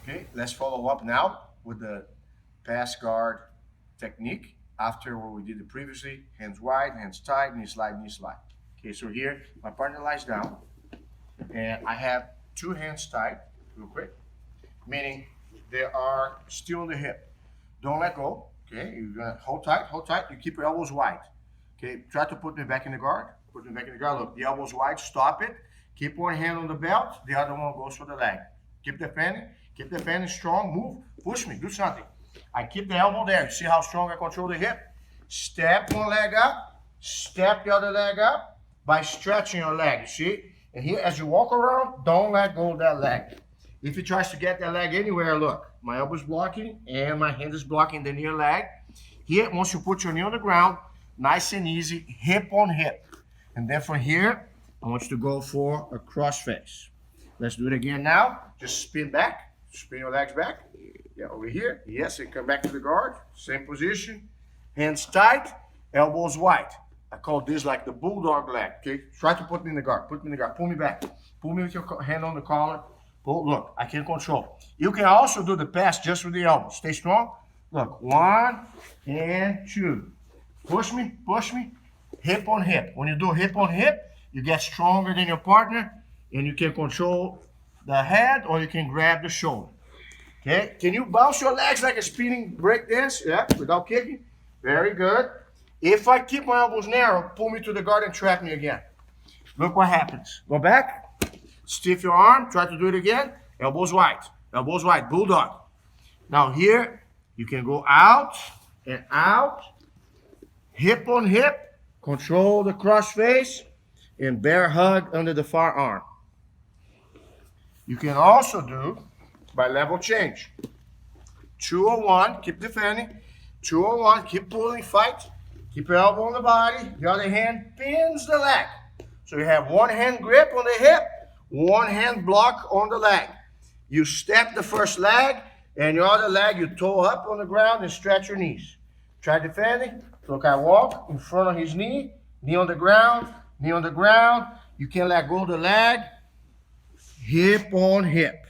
Okay, let's follow up now with the pass guard technique after what we did previously. Hands wide, hands tight, knee slide, knee slide. Okay, so here my partner lies down and I have two hands tight, real quick, meaning they are still on the hip. Don't let go. Okay, you're gonna hold tight, you keep your elbows wide. Okay, try to put me back in the guard. Put me back in the guard. Look, the elbows wide, stop it. Keep one hand on the belt, the other one goes for the leg. Keep defending strong, move, push me, do something. I keep the elbow there. See how strong I control the hip? Step one leg up, step the other leg up by stretching your leg, see? And here, as you walk around, don't let go of that leg. If he tries to get that leg anywhere, look, my elbow is blocking and my hand is blocking the near leg. Here, once you put your knee on the ground, nice and easy, hip on hip. And then from here, I want you to go for a cross face. Let's do it again now. Just spin back, spin your legs back. Yeah, over here. Yes, and come back to the guard. Same position. Hands tight, elbows wide. I call this like the bulldog leg. Okay, try to put me in the guard. Put me in the guard. Pull me back. Pull me with your hand on the collar. Pull. Look, I can control. You can also do the pass just with the elbows. Stay strong. Look, 1 and 2. Push me, hip on hip. When you do hip on hip, you get stronger than your partner and you can control the head or you can grab the shoulder. Okay, can you bounce your legs like a spinning break dance? Yeah, without kicking. Very good. If I keep my elbows narrow, pull me to the guard and trap me again. Look what happens. Go back, stiff your arm, try to do it again. Elbows wide, bulldog. Now here, you can go out and out, hip on hip, control the cross face, and bear hug under the far arm. You can also do by level change. 201, keep defending. 201, keep pulling, fight. Keep your elbow on the body. The other hand pins the leg. So you have one hand grip on the hip, one hand block on the leg. You step the first leg, and your other leg, you toe up on the ground and stretch your knees. Try defending. Look, I walk in front of his knee on the ground, knee on the ground. You can't let go of the leg. Hip on hip.